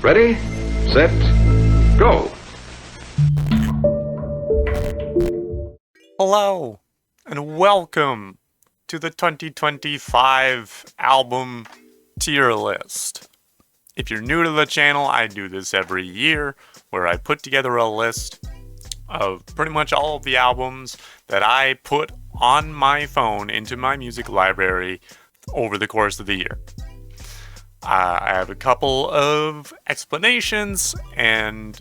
Ready, set, go. Hello, and welcome to the 2025 album tier list. If you're new to the channel, I do this every year, where I put together a list of pretty much all of the albums that I put on my phone into my music library over the course of the year. I have a couple of explanations and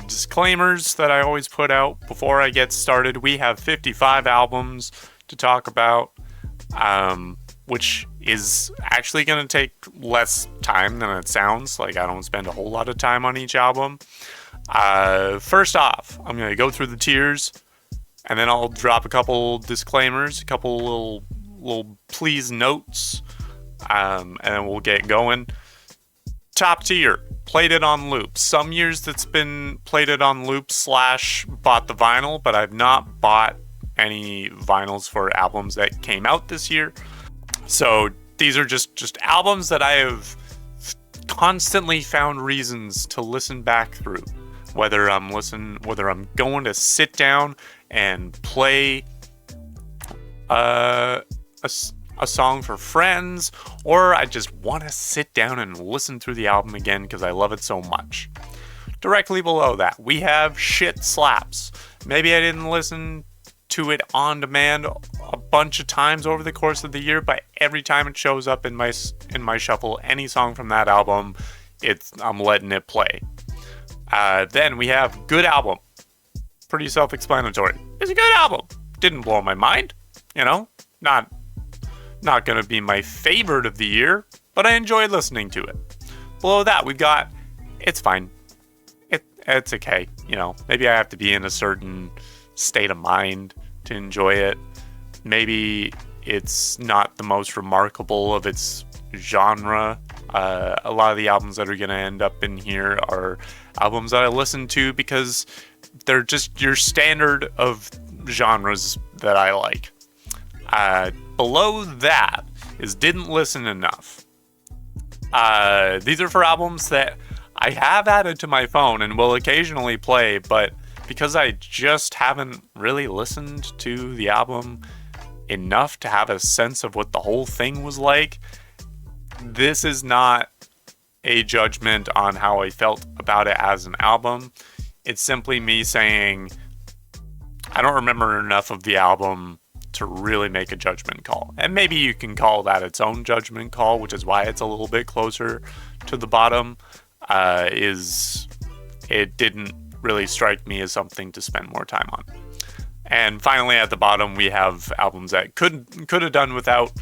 disclaimers that I always put out before I get started. We have 55 albums to talk about, which is actually going to take less time than it sounds. Like, I don't spend a whole lot of time on each album. First off, I'm going to go through the tiers, and then I'll drop a couple disclaimers, a couple little please notes, and then we'll get going. Top tier, played it on loop. Some years that's been played it on loop / bought the vinyl, but I've not bought any vinyls for albums that came out this year. So these are just albums that I have constantly found reasons to listen back through. Whether I'm going to sit down and play a song for friends, or I just want to sit down and listen through the album again because I love it so much. Directly below that, we have shit slaps. Maybe I didn't listen to it on demand a bunch of times over the course of the year, but every time it shows up in my shuffle, any song from that album, I'm letting it play. Then we have good album. Pretty self-explanatory. It's a good album. Didn't blow my mind, not gonna be my favorite of the year, but I enjoyed listening to it. Below that, we've got it's fine. It's okay. Maybe I have to be in a certain state of mind to enjoy it. Maybe it's not the most remarkable of its genre. A lot of the albums that are gonna end up in here are albums that I listen to because they're just your standard of genres that I like. Below that is didn't listen enough. These are for albums that I have added to my phone and will occasionally play, but because I just haven't really listened to the album enough to have a sense of what the whole thing was like, this is not a judgment on how I felt about it as an album. It's simply me saying I don't remember enough of the album to really make a judgment call. And maybe you can call that its own judgment call, which is why it's a little bit closer to the bottom. It didn't really strike me as something to spend more time on. And finally, at the bottom, we have albums that could have done without,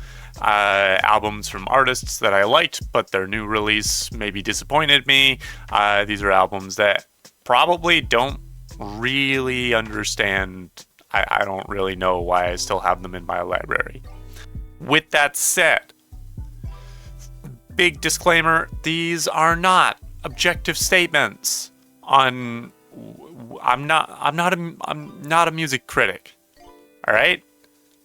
albums from artists that I liked, but their new release maybe disappointed me. These are albums that probably don't really understand. I don't really know why I still have them in my library. With that said, big disclaimer, these are not objective statements on I'm not a music critic. All right?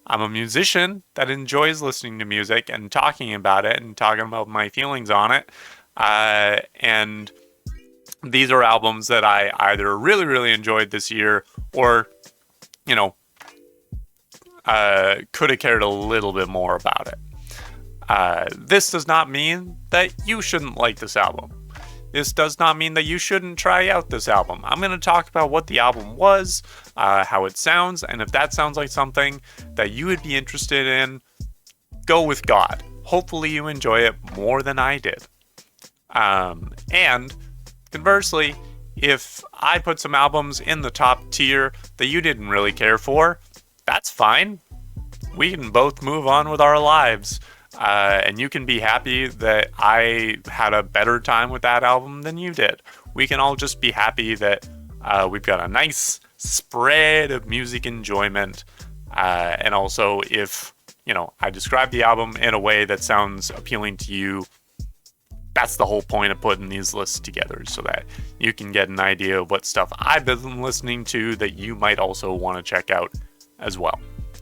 I'm a musician that enjoys listening to music and talking about it and talking about my feelings on it. And these are albums that I either really, really enjoyed this year or could have cared a little bit more about it. This does not mean that you shouldn't like this album. This does not mean that you shouldn't try out this album. I'm going to talk about what the album was, how it sounds, and if that sounds like something that you would be interested in, go with God. Hopefully you enjoy it more than I did. And conversely, if I put some albums in the top tier that you didn't really care for, that's fine. We can both move on with our lives. And you can be happy that I had a better time with that album than you did. We can all just be happy that we've got a nice spread of music enjoyment. And also, if, I describe the album in a way that sounds appealing to you, that's the whole point of putting these lists together, so that you can get an idea of what stuff I've been listening to that you might also want to check out as well.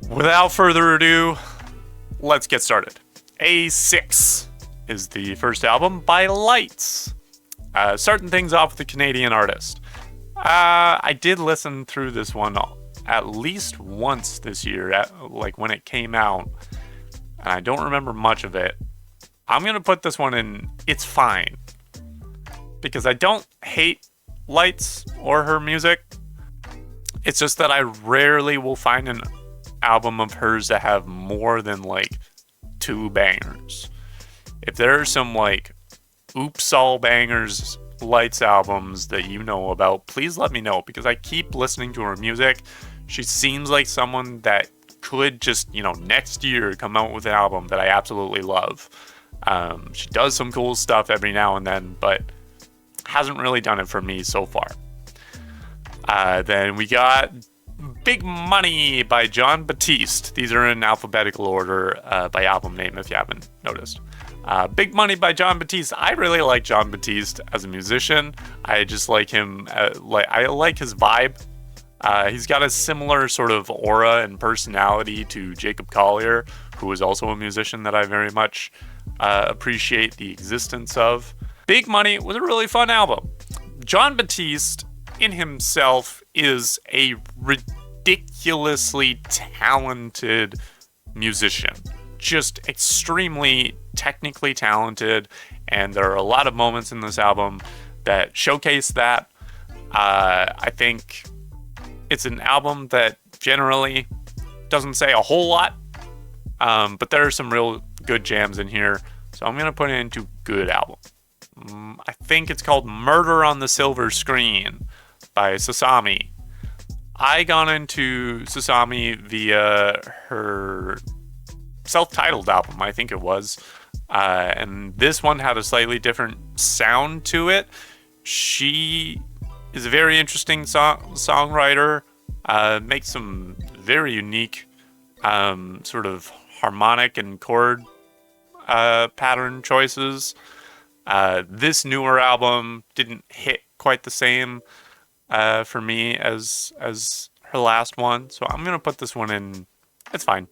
Without further ado, let's get started. A6 is the first album by Lights. Starting things off with a Canadian artist. I did listen through this one at least once this year, like when it came out, and I don't remember much of it. I'm gonna put this one in It's Fine, because I don't hate Lights or her music. It's just that I rarely will find an album of hers that have more than like 2 bangers. If there are some like oops all bangers Lights albums that you know about, please let me know, because I keep listening to her music. She seems like someone that could just, next year come out with an album that I absolutely love. She does some cool stuff every now and then, but hasn't really done it for me so far. Then we got Big Money by Jon Batiste. These are in alphabetical order by album name, if you haven't noticed. Big Money by Jon Batiste. I really like Jon Batiste as a musician. I just like him. I like his vibe. He's got a similar sort of aura and personality to Jacob Collier, who is also a musician that I very much appreciate the existence of. Big Money was a really fun album. Jon Batiste in himself is a ridiculously talented musician. Just extremely technically talented, and there are a lot of moments in this album that showcase that. I think it's an album that generally doesn't say a whole lot, but there are some real good jams in here, so I'm gonna put it into good album. I think it's called Murder on the Silver Screen by Sasami. I got into Sasami via her self-titled album, I think it was, and this one had a slightly different sound to it. She is a very interesting songwriter, makes some very unique sort of harmonic and chord pattern choices. This newer album didn't hit quite the same for me as her last one, so I'm gonna put this one in. It's fine.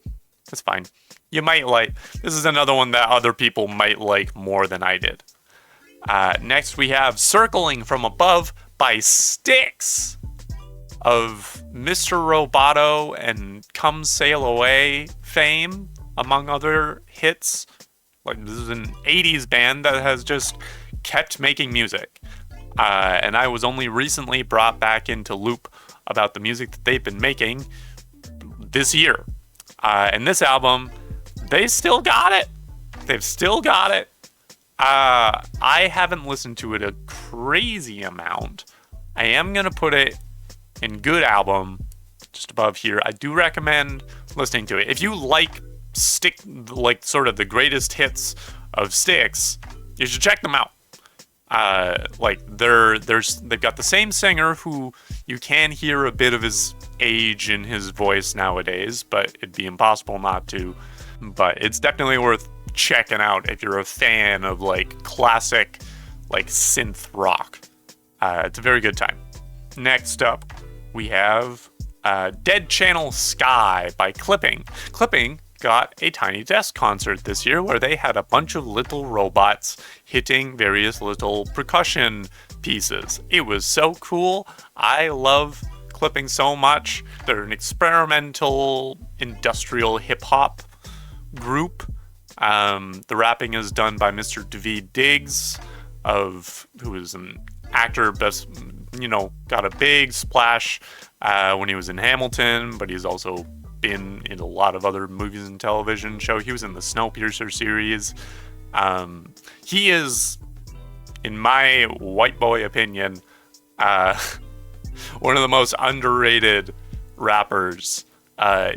It's fine. You might like. This is another one that other people might like more than I did. Next we have Circling from Above by Styx, of Mr. Roboto and Come Sail Away fame, among other hits. Like, this is an 80s band that has just kept making music. And I was only recently brought back into loop about the music that they've been making this year. And this album, they still got it. They've still got it. I haven't listened to it a crazy amount. I am going to put it in good album, just above here. I do recommend listening to it. If you like sort of the greatest hits of Styx, you should check them out. They've got the same singer who you can hear a bit of his age in his voice nowadays, but it'd be impossible not to. But it's definitely worth checking out if you're a fan of like classic like synth rock. It's a very good time. Next up, we have Dead Channel Sky by Clipping. Clipping got a Tiny Desk concert this year where they had a bunch of little robots hitting various little percussion pieces. It was so cool. I love Clipping so much. They're an experimental industrial hip-hop group. The rapping is done by Mr. Daveed Diggs, who is an actor, got a big splash when he was in Hamilton, but he's also been in a lot of other movies and television show. He was in the Snowpiercer series. He is, in my white boy opinion, one of the most underrated rappers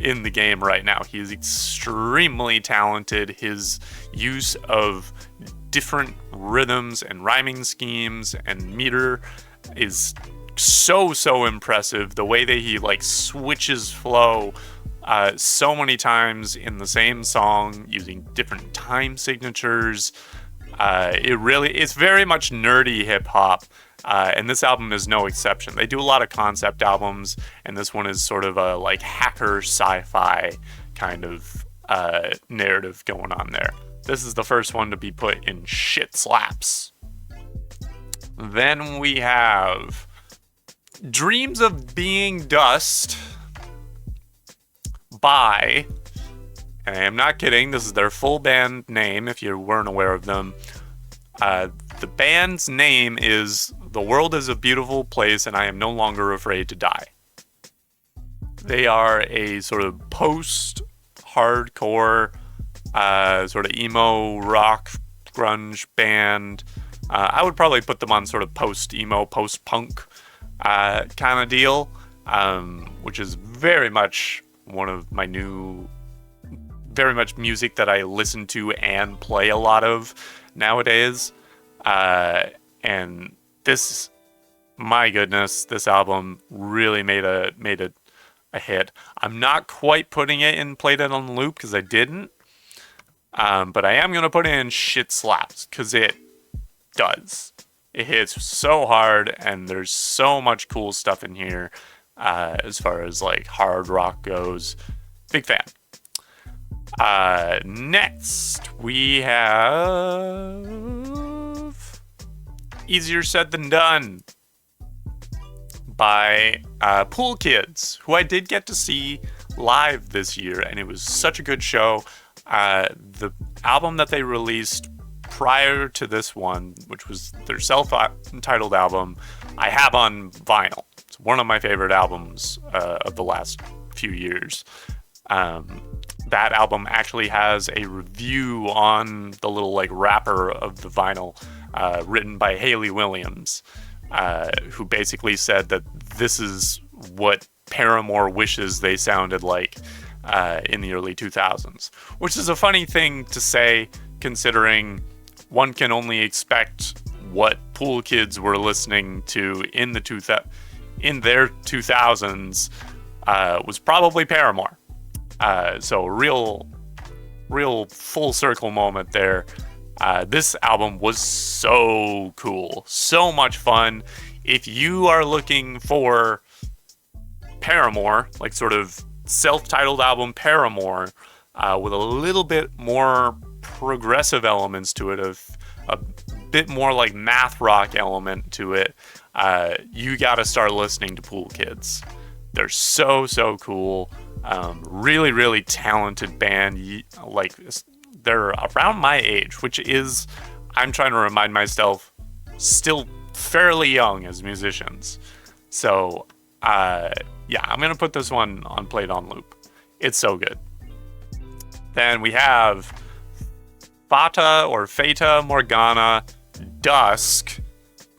in the game right now. He is extremely talented. His use of different rhythms and rhyming schemes and meter is so impressive. The way that he like switches flow so many times in the same song using different time signatures. It's very much nerdy hip hop. And this album is no exception. They do a lot of concept albums, and this one is sort of a like hacker sci-fi kind of narrative going on there. This is the first one to be put in Shit Slaps. Then we have Dreams of Being Dust by, and I am not kidding, this is their full band name if you weren't aware of them. The band's name is The World is a Beautiful Place and I Am No Longer Afraid to Die. They are a sort of post-hardcore, sort of emo rock grunge band. I would probably put them on sort of post-emo, post-punk kind of deal, which is very much one of my very much music that I listen to and play a lot of nowadays. And this, my goodness, this album really made a hit. I'm not quite putting it in Played It on Loop because I didn't. But I am going to put it in Shit Slaps because it does. It hits so hard and there's so much cool stuff in here as far as like hard rock goes. Big fan. Next we have Easier Said Than Done by Pool Kids, who I did get to see live this year, and it was such a good show. The album that they released prior to this one, which was their self-titled album, I have on vinyl. It's one of my favorite albums of the last few years. That album actually has a review on the little like wrapper of the vinyl, written by Hayley Williams, who basically said that this is what Paramore wishes they sounded like in the early 2000s, which is a funny thing to say considering one can only expect what Pool Kids were listening to in their 2000s was probably Paramore. So real full circle moment there. This album was so cool, so much fun. If you are looking for Paramore, like sort of self-titled album Paramore, with a little bit more progressive elements to it, a bit more like math rock element to it, you gotta start listening to Pool Kids. They're so cool. Really, really talented band. Like, they're around my age, which is, I'm trying to remind myself, still fairly young as musicians. So, yeah, I'm going to put this one on Played on Loop. It's so good. Then we have Fata Morgana Dusk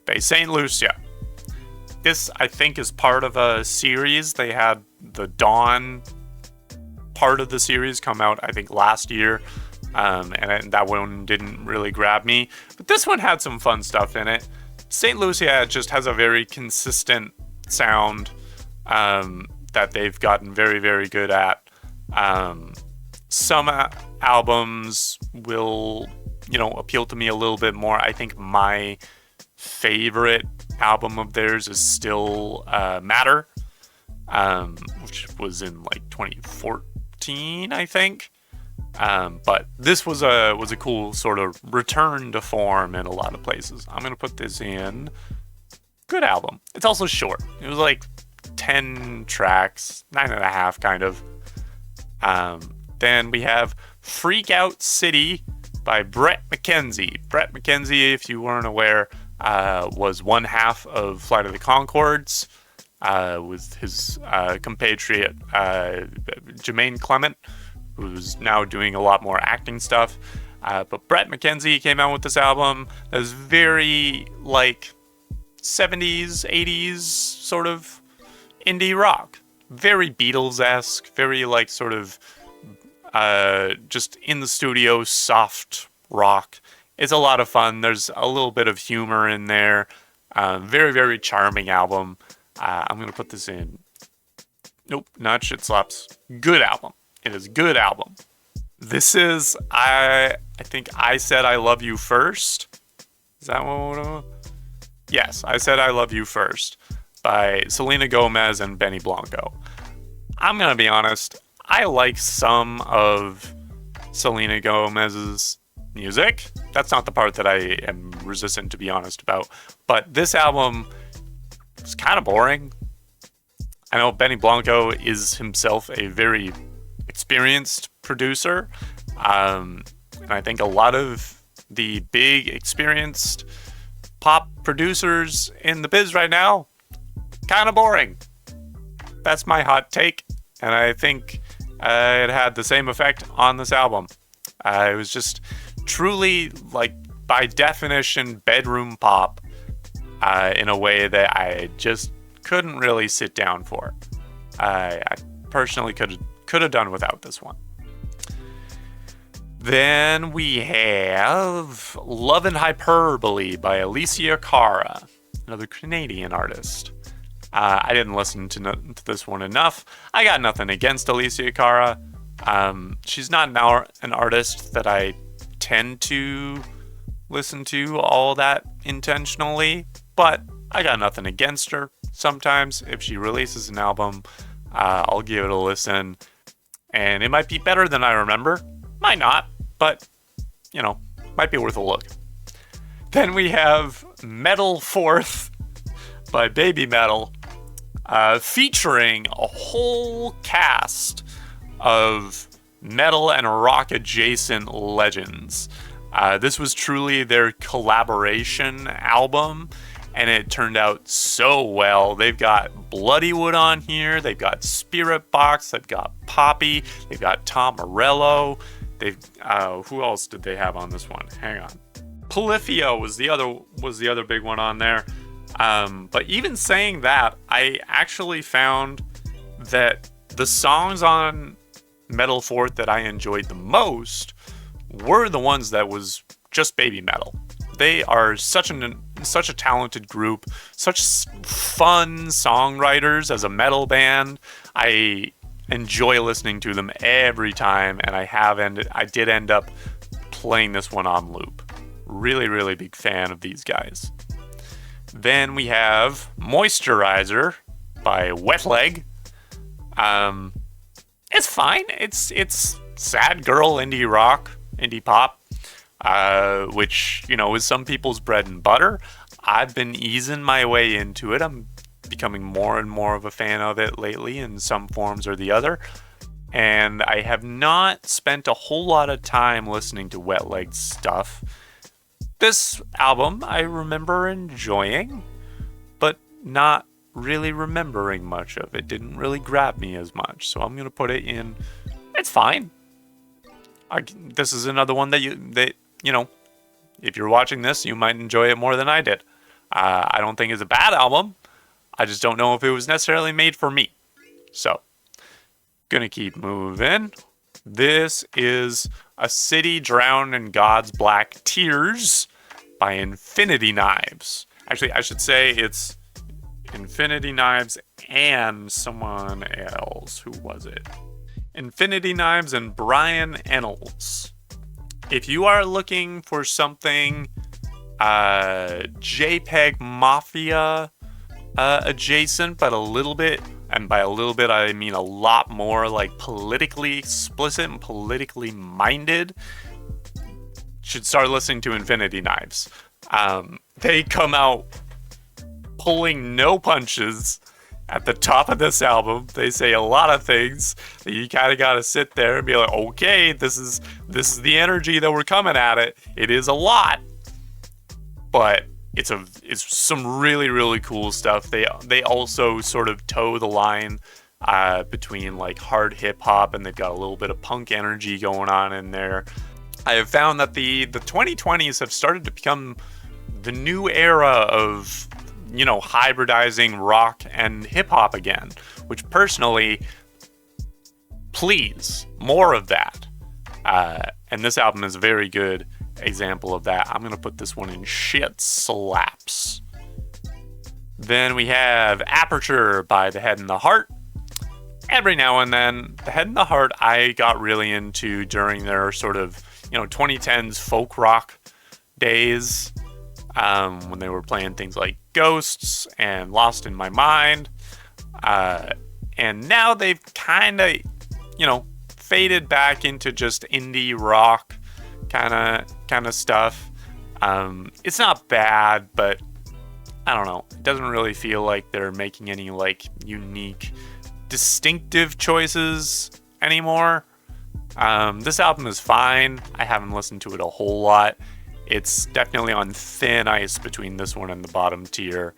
by St. Lucia. This, I think, is part of a series. They had the Dawn part of the series come out, I think, last year. And that one didn't really grab me. But this one had some fun stuff in it. St. Lucia just has a very consistent sound that they've gotten very, very good at. Some albums will, appeal to me a little bit more. I think my favorite album of theirs is still Matter, which was in like 2014, I think. But this was a cool sort of return to form in a lot of places. I'm gonna put this in good album. It's also short. It was like 10 tracks, 9.5 kind of. Then we have Freak Out City by Bret McKenzie. Bret McKenzie, if you weren't aware, was one half of Flight of the Conchords, with his compatriot Jermaine Clement, who's now doing a lot more acting stuff. But Bret McKenzie came out with this album that was very like 70s, 80s sort of indie rock. Very Beatles-esque, very like sort of just in the studio soft rock. It's a lot of fun. There's a little bit of humor in there. Very, very charming album. I'm going to put this in. Nope, not Shit Slaps. Good album. It is a good album. This is, I think I Said I Love You First. Is that what? Yes, I Said I Love You First by Selena Gomez and Benny Blanco. I'm going to be honest. I like some of Selena Gomez's music. That's not the part that I am resistant, to be honest, about. But this album was kind of boring. I know Benny Blanco is himself a very experienced producer. And I think a lot of the big experienced pop producers in the biz right now, kind of boring. That's my hot take. And I think it had the same effect on this album. It was just truly, like, by definition, bedroom pop in a way that I just couldn't really sit down for. I personally could have done without this one. Then we have Love and Hyperbole by Alicia Cara, another Canadian artist. I didn't listen to this one enough. I got nothing against Alicia Cara. She's not an artist that I tend to listen to all that intentionally, but I got nothing against her. Sometimes if she releases an album, I'll give it a listen, and it might be better than I remember. Might not, but, might be worth a look. Then we have Metal Fourth by Baby Metal, featuring a whole cast of metal and rock adjacent legends. This was truly their collaboration album, and it turned out so well. They've got Bloodywood on here, they've got Spiritbox, they've got Poppy, they've got Tom Morello. They've who else did they have on this one? Hang on. Polyphia was the other big one on there. But even saying that, I actually found that the songs on Metal Fourth that I enjoyed the most were the ones that was just Baby Metal. They are such a talented group, such fun songwriters as a metal band. I enjoy listening to them every time, and I did end up playing this one on loop. Really, really big fan of these guys. Then we have Moisturizer by Wet Leg. It's fine. It's sad girl indie rock, indie pop, which, is some people's bread and butter. I've been easing my way into it. I'm becoming more and more of a fan of it lately in some forms or the other. And I have not spent a whole lot of time listening to Wet Leg stuff. This album I remember enjoying, but not really remembering much of. It didn't really grab me as much, so I'm gonna put it in. It's fine. This is another one that if you're watching this, you might enjoy it more than I did. I don't think it's a bad album. I just don't know if it was necessarily made for me. So, gonna keep moving. This is A City Drowned in God's Black Tears by Infinity Knives. Actually, I should say it's Infinity Knives and someone else. Who was it? Infinity Knives and Brian Ennals. If you are looking for something JPEG Mafia adjacent, but a little bit, and by a little bit I mean a lot more like politically explicit and politically minded, should start listening to Infinity Knives. They come out pulling no punches at the top of this album. They say a lot of things that you kind of got to sit there and be like, okay, this is the energy that we're coming at it. It is a lot, but it's some really, really cool stuff. They also sort of toe the line between like hard hip hop, and they've got a little bit of punk energy going on in there. I have found that the 2020s have started to become the new era of, hybridizing rock and hip hop again, which personally, please, more of that. And this album is a very good example of that. I'm going to put this one in shit slaps. Then we have Aperture by The Head and the Heart. Every now and then, The Head and the Heart I got really into during their sort of 2010s folk rock days, when they were playing things like Ghosts and Lost in My Mind. And now they've kind of, faded back into just indie rock kind of stuff. It's not bad, but I don't know. It doesn't really feel like they're making any like unique, distinctive choices anymore. This album is fine. I haven't listened to it a whole lot. It's definitely on thin ice between this one and the bottom tier.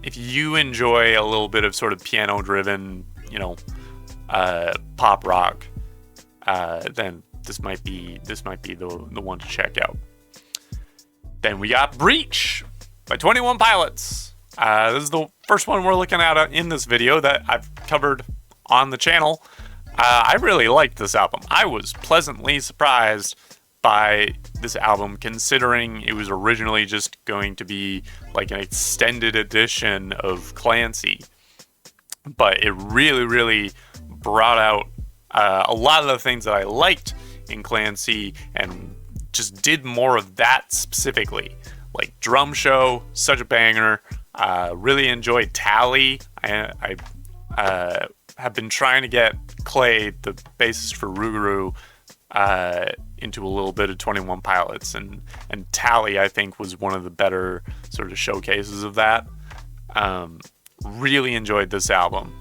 If you enjoy a little bit of sort of piano-driven, pop rock, then this might be the one to check out. Then we got Breach by 21 Pilots. This is the first one we're looking at in this video that I've covered on the channel. I really liked this album. I was pleasantly surprised by this album, considering it was originally just going to be like an extended edition of Clancy. But it really, really brought out a lot of the things that I liked in Clancy and just did more of that specifically. Like Drum Show, such a banger. Really enjoyed Tally. I have been trying to get Clay, the bassist for Rougarou, into a little bit of 21 Pilots, and Tally, I think, was one of the better sort of showcases of that. Really enjoyed this album.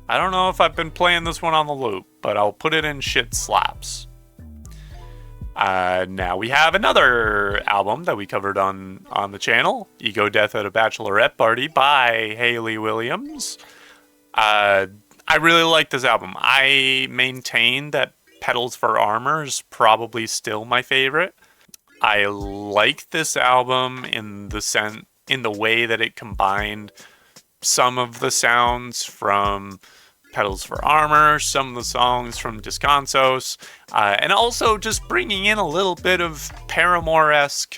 I don't know if I've been playing this one on the loop, but I'll put it in shit slaps. Now we have another album that we covered on the channel, Ego Death at a Bachelorette Party by Hayley Williams. I really like this album. I maintain that Petals for Armor is probably still my favorite. I like this album in the way that it combined some of the sounds from Petals for Armor, some of the songs from Descansos, and also just bringing in a little bit of Paramore-esque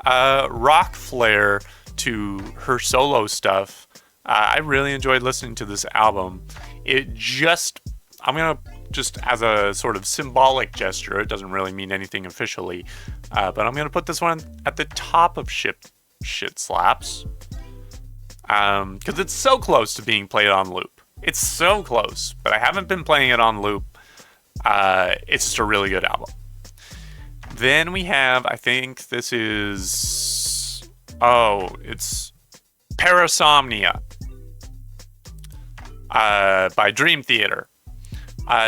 rock flair to her solo stuff. I really enjoyed listening to this album. I'm going to just as a sort of symbolic gesture, it doesn't really mean anything officially, but I'm going to put this one at the top of shit slaps, because it's so close to being played on loop. It's so close, but I haven't been playing it on loop. It's just a really good album. Then we have, I think this is, it's Parasomnia by Dream Theater.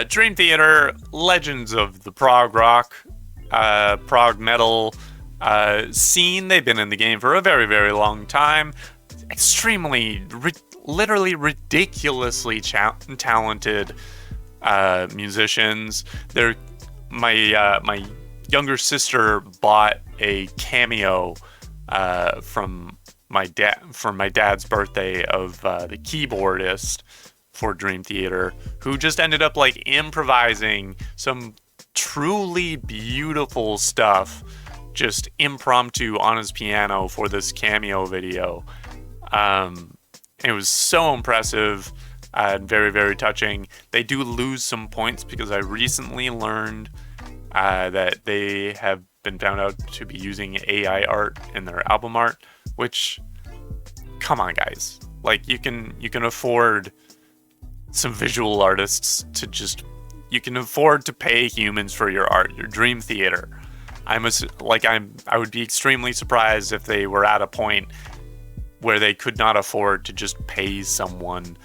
Dream Theater, legends of the prog rock, prog metal scene. They've been in the game for a very, very long time. Extremely, literally ridiculously talented musicians. My younger sister bought a cameo from my dad's birthday of the keyboardist for Dream Theater, who just ended up like improvising some truly beautiful stuff just impromptu on his piano for this cameo video. It was so impressive and very, very touching. They do lose some points because I recently learned that they have been found out to be using AI art in their album art, which, come on guys, like you can afford some visual artists you can afford to pay humans for your art, your Dream Theater. I would be extremely surprised if they were at a point where they could not afford to just pay someone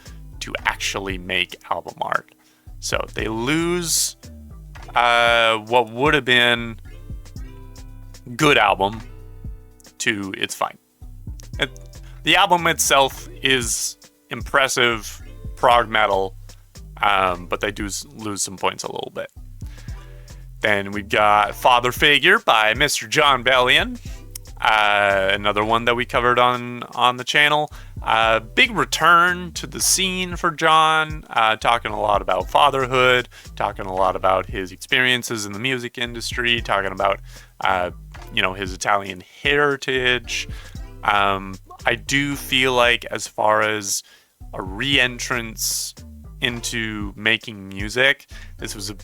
to actually make album art. So they lose what would have been good album to it's fine. The album itself is impressive prog metal, but they do lose some points a little bit. Then we've got Father Figure by Mr. Jon Bellion, another one that we covered on the channel. Big return to the scene for John, talking a lot about fatherhood, talking a lot about his experiences in the music industry, talking about his Italian heritage. I do feel like, as far as a re-entrance into making music, this was a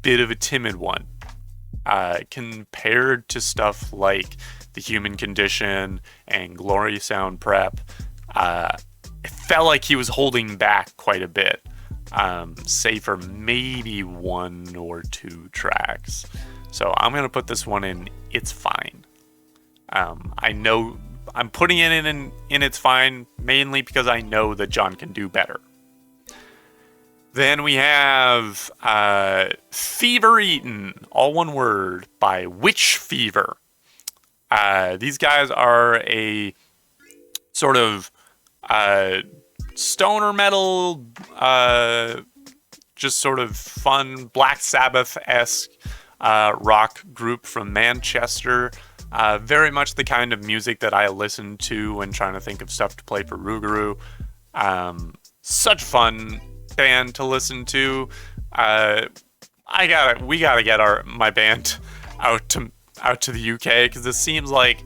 bit of a timid one compared to stuff like The Human Condition and Glory Sound Prep. It felt like he was holding back quite a bit, save for maybe one or two tracks. So I'm going to put this one in It's Fine. I know I'm putting it in It's Fine mainly because I know that John can do better. Then we have Fever Eaten, all one word, by Witch Fever. These guys are a sort of stoner metal, just sort of fun Black Sabbath-esque rock group from Manchester. Very much the kind of music that I listen to when trying to think of stuff to play for Rougarou. Such fun band to listen to. We gotta get my band out to the UK, because it seems like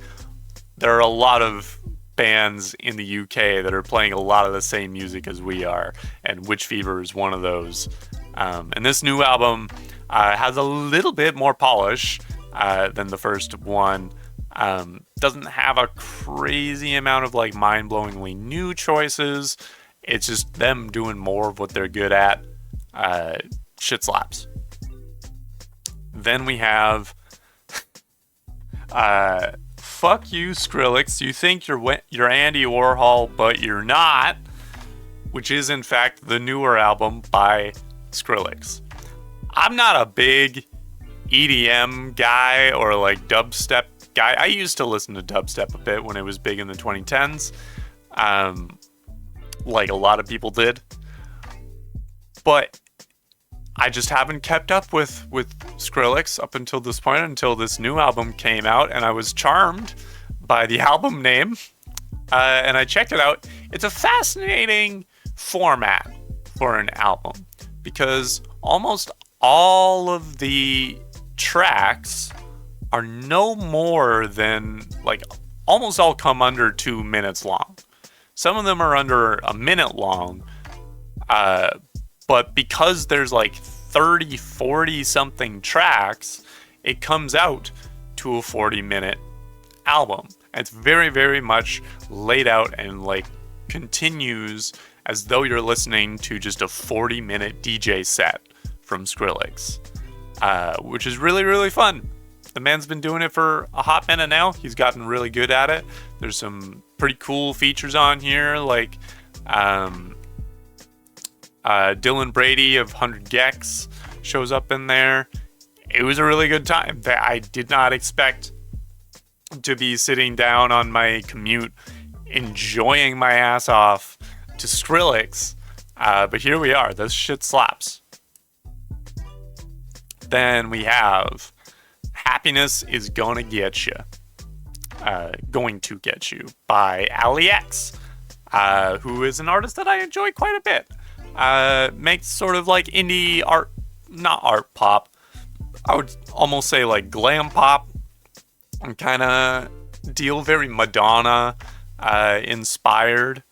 there are a lot of bands in the UK that are playing a lot of the same music as we are, and Witch Fever is one of those. And this new album has a little bit more polish than the first one. Doesn't have a crazy amount of like mind-blowingly new choices. It's just them doing more of what they're good at. Shit slaps. Then we have Fuck You, Skrillex. You think you're Andy Warhol, but you're not, which is in fact the newer album by Skrillex. I'm not a big EDM guy or like dubstep guy. I used to listen to dubstep a bit when it was big in the 2010s. Like a lot of people did. But I just haven't kept up with Skrillex up until this point, until this new album came out, and I was charmed by the album name. And I checked it out. It's a fascinating format for an album, because almost all of the tracks are no more than, like, almost all come under 2 minutes long. Some of them are under a minute long, but because there's like 30, 40 something tracks, it comes out to a 40-minute album. And it's very, very much laid out and like continues as though you're listening to just a 40-minute DJ set from Skrillex, which is really, really fun. The man's been doing it for a hot minute now. He's gotten really good at it. There's some pretty cool features on here, like Dylan Brady of 100 Gex shows up in there. It was a really good time. I did not expect to be sitting down on my commute enjoying my ass off to Skrillex, but here we are. This shit slaps. Then we have Happiness Is Gonna Get You. Going to Get You by Ali X, who is an artist that I enjoy quite a bit. Makes sort of like indie art, not art pop. I would almost say like glam pop, and kind of deal, very Madonna inspired.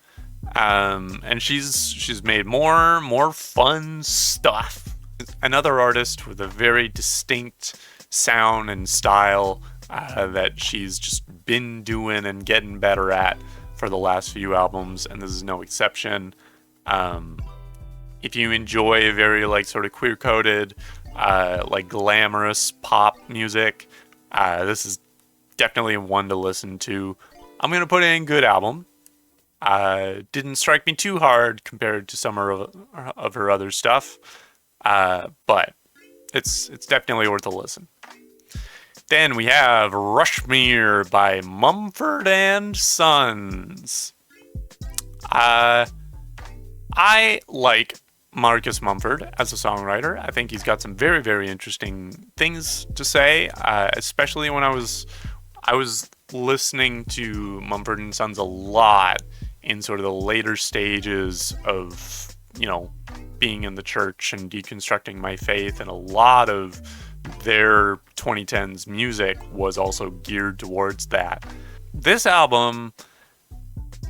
And she's made more fun stuff. Another artist with a very distinct sound and style that she's just been doing and getting better at for the last few albums, and this is no exception. If you enjoy very like sort of queer-coded, like glamorous pop music, this is definitely one to listen to. I'm gonna put in good album. Didn't strike me too hard compared to some of her other stuff, but it's definitely worth a listen. Then we have Rushmere by Mumford and Sons. I like Marcus Mumford as a songwriter. I think he's got some very, very interesting things to say, especially when I was listening to Mumford and Sons a lot in sort of the later stages of, being in the church and deconstructing my faith, and a lot of their 2010s music was also geared towards that. This album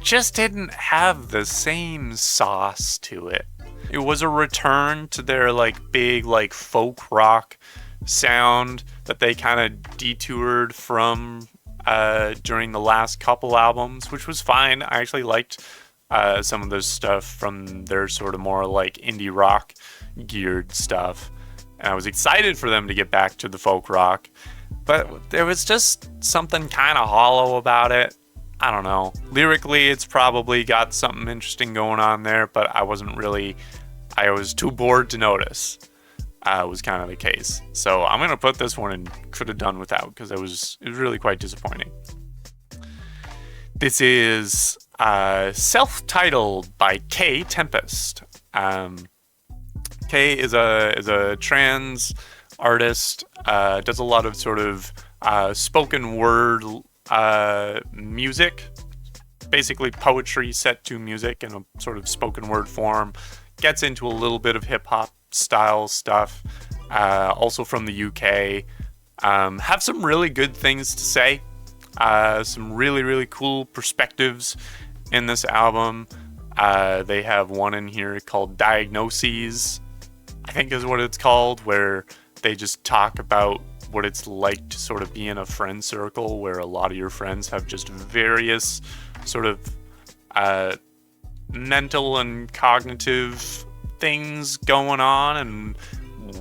just didn't have the same sauce to it. It was a return to their like big like folk rock sound that they kind of detoured from during the last couple albums, which was fine. I actually liked some of the stuff from their sort of more like indie rock geared stuff. and I was excited for them to get back to the folk rock, but there was just something kind of hollow about it. I don't know. Lyrically, it's probably got something interesting going on there, but I was too bored to notice. Was kind of the case. So I'm going to put this one in could have done without, because it was really quite disappointing. This is self-titled by K Tempest. K is a trans artist, does a lot of sort of spoken word music, basically poetry set to music in a sort of spoken word form. Gets into a little bit of hip hop style stuff, also from the UK. Have some really good things to say, some really cool perspectives in this album. They have one in here called Diagnoses, I think is what it's called, where they just talk about what it's like to sort of be in a friend circle where a lot of your friends have just various sort of mental and cognitive things going on, and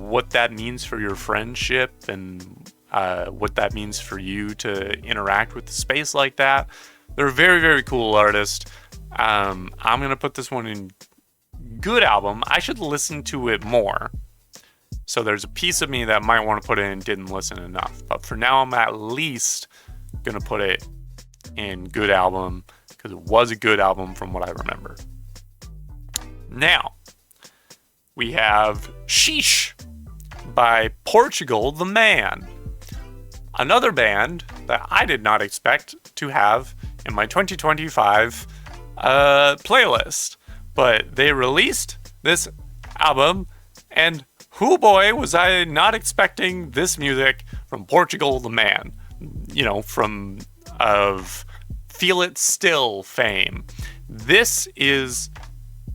what that means for your friendship, and what that means for you to interact with the space like that. They're a very cool artist. I'm gonna put this one in good album. I should listen to it more. So there's a piece of me that might want to put it in didn't listen enough. But for now, I'm at least gonna put it in good album, because it was a good album from what I remember. Now, we have Sheesh by Portugal the Man. Another band that I did not expect to have in my 2025 playlist. But they released this album, and whoo boy, was I not expecting this music from Portugal the Man. You know, from of Feel It Still fame. This is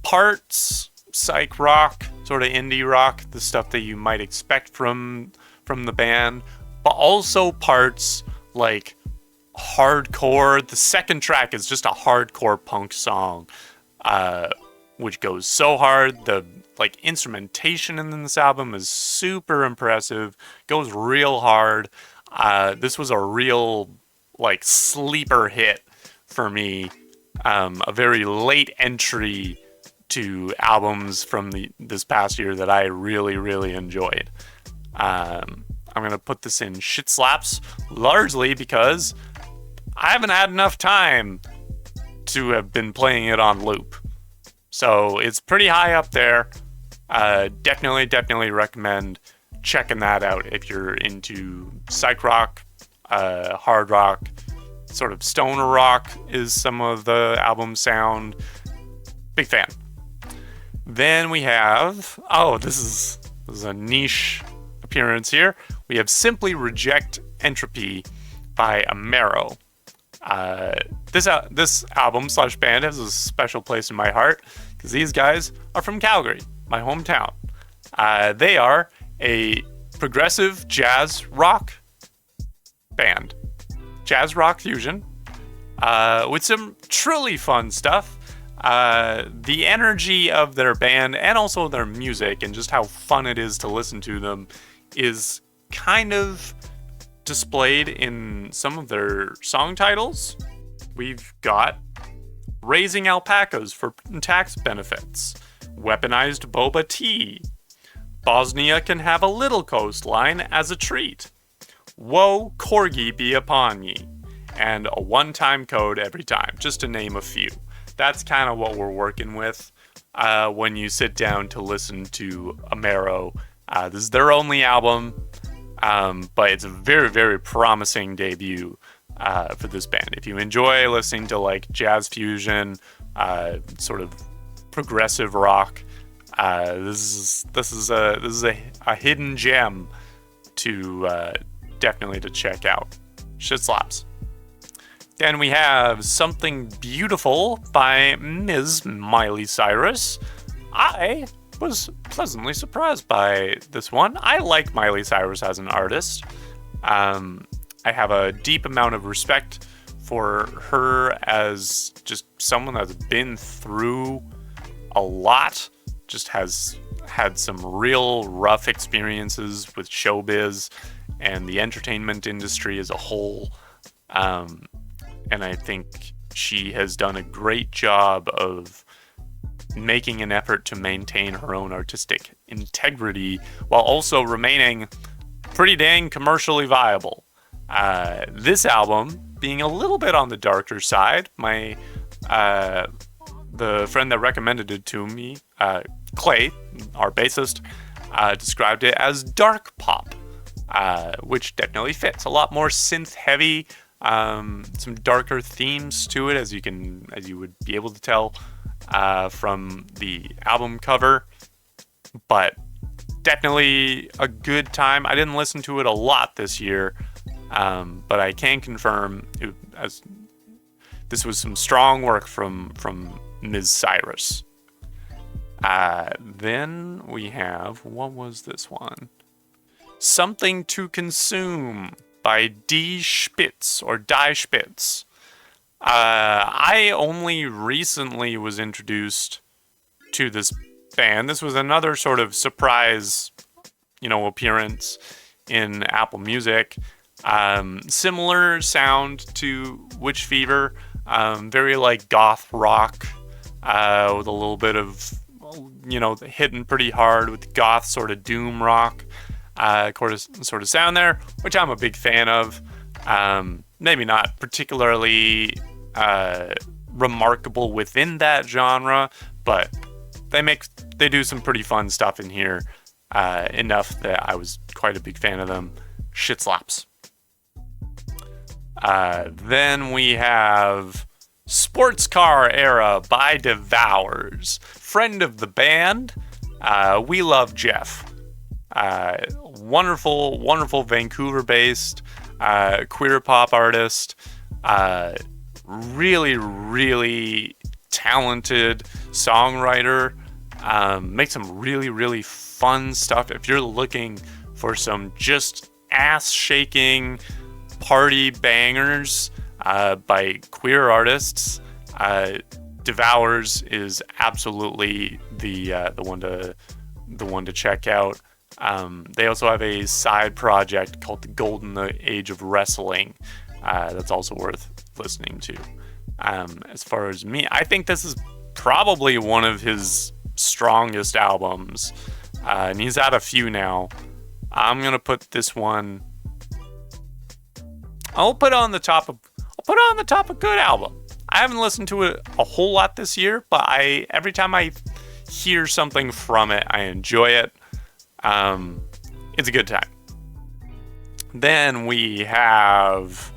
parts psych rock, sort of indie rock, the stuff that you might expect from the band, but also parts like hardcore. The second track is just a hardcore punk song, which goes so hard. The instrumentation in this album is super impressive, goes real hard. This was a real sleeper hit for me, a very late entry to albums from this past year that I really enjoyed. I'm gonna put this in shit slaps, largely because I haven't had enough time to have been playing it on loop. So it's pretty high up there. Definitely recommend checking that out if you're into psych rock, hard rock, sort of stoner rock is some of the album sound. Big fan. Then we have, this is a niche appearance here. We have Simply Reject Entropy by Amaro. This album / band has a special place in my heart because these guys are from Calgary, my hometown. They are a progressive jazz rock band, jazz rock fusion, with some truly fun stuff. The energy of their band and also their music and just how fun it is to listen to them is kind of displayed in some of their song titles. We've got Raising Alpacas for Tax Benefits, Weaponized Boba Tea, Bosnia Can Have a Little Coastline as a Treat, Woe Corgi Be Upon Ye, and A One-Time Code Every Time, just to name a few. That's kind of what we're working with when you sit down to listen to Amaro. This is their only album, but it's a very promising debut for this band. If you enjoy listening to jazz fusion, sort of progressive rock, this is a hidden gem to definitely to check out. Shit slaps. Then we have Something Beautiful by Ms. Miley Cyrus. I was pleasantly surprised by this one. I like Miley Cyrus as an artist. I have a deep amount of respect for her as just someone that's been through a lot, just has had some real rough experiences with showbiz and the entertainment industry as a whole. And I think she has done a great job of making an effort to maintain her own artistic integrity while also remaining pretty dang commercially viable. This album being a little bit on the darker side. The friend that recommended it to me, Clay, our bassist, described it as dark pop, which definitely fits. A lot more synth heavy, some darker themes to it, as you would be able to tell from the album cover. But definitely a good time. I didn't listen to it a lot this year, but I can confirm this was some strong work from Ms. Cyrus. Then we have, what was this one? Something to Consume by Die Spitz. I only recently was introduced to this band. This was another sort of surprise, appearance in Apple Music. Similar sound to Witch Fever, very like goth rock, with a little bit of, hitting pretty hard with goth sort of doom rock, sort of sound there, which I'm a big fan of. Maybe not particularly remarkable within that genre, but they do some pretty fun stuff in here, enough that I was quite a big fan of them. Shit slaps. Then we have Sports Car Era by Devours. Friend of the band, We Love Jeff. Wonderful Vancouver-based queer pop artist. Really talented songwriter. Makes some really fun stuff. If you're looking for some just ass-shaking party bangers by queer artists, Devours is absolutely the one to check out. They also have a side project called the Golden Age of Wrestling that's also worth listening to. As far as me, I think this is probably one of his strongest albums, and he's had a few now. I'm gonna put this one. I'll put it on the top of good album. I haven't listened to it a whole lot this year, but every time I hear something from it, I enjoy it. It's a good time. Then we have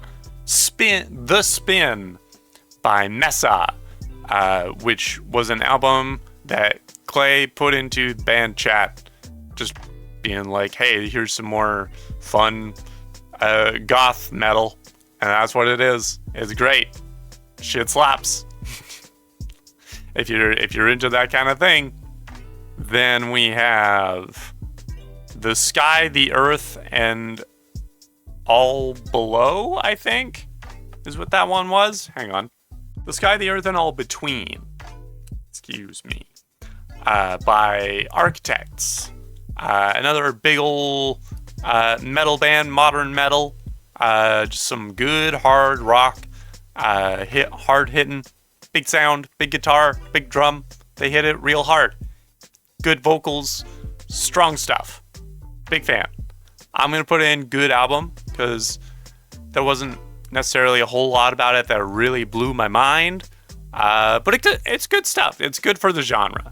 The Spin by Mesa, which was an album that Clay put into band chat, just being like, hey, here's some more fun goth metal, and that's what it is. It's great. Shit slaps. if you're into that kind of thing. Then we have The Sky, the Earth, and All Below, I think, is what that one was. Hang on. The Sky, the Earth, and All Between. Excuse me. By Architects. Another big ol' metal band, modern metal. Just some good hard rock, hard hitting, big sound, big guitar, big drum. They hit it real hard. Good vocals, strong stuff. Big fan. I'm gonna put in good album because there wasn't necessarily a whole lot about it that really blew my mind. But it's good stuff. It's good for the genre,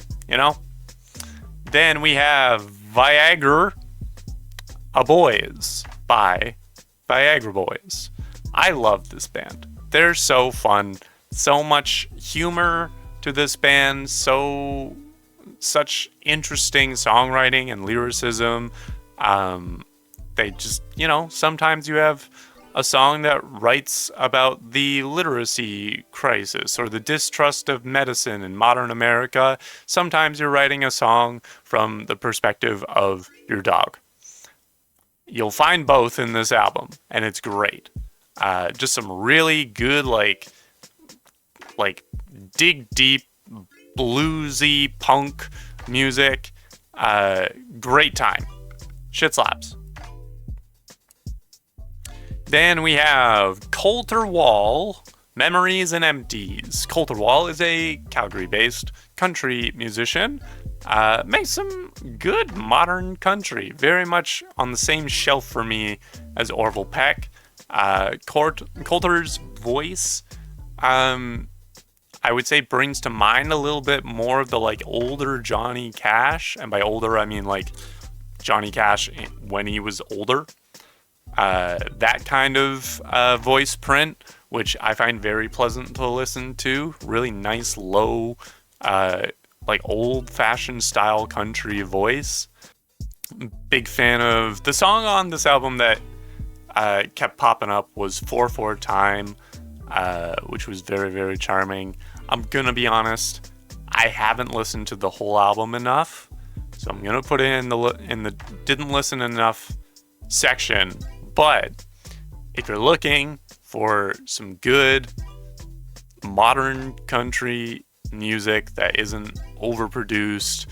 Then we have Viagra Boys by Viagra Boys. I love this band. They're so fun. So much humor to this band. Such interesting songwriting and lyricism. They just, sometimes you have a song that writes about the literacy crisis or the distrust of medicine in modern America. Sometimes you're writing a song from the perspective of your dog. You'll find both in this album, and it's great. Just some really good, like dig deep, bluesy punk music. Great time. Shit slaps. Then we have Colter Wall, Memories and Empties. Colter Wall is a Calgary-based country musician. Makes some good modern country. Very much on the same shelf for me as Orville Peck. Colter's voice, I would say brings to mind a little bit more of the like older Johnny Cash. And by older, I mean like Johnny Cash when he was older. That kind of voice print, which I find very pleasant to listen to. Really nice, low, like old-fashioned style country voice. Big fan of the song on this album that kept popping up was 4/4 Time, which was very, very charming. I'm gonna be honest, I haven't listened to the whole album enough, so I'm gonna put it in the didn't listen enough section. But if you're looking for some good modern country music that isn't overproduced,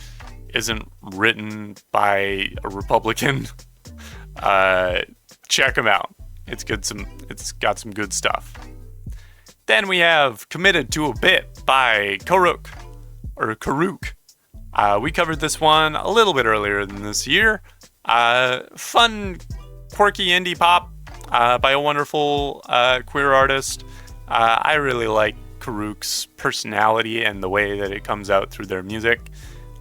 isn't written by a Republican, check them out. It's got some good stuff. Then we have Committed to a Bit by Karuk. We covered this one a little bit earlier than this year. Fun, quirky indie pop by a wonderful queer artist. I really like Karuk's personality and the way that it comes out through their music.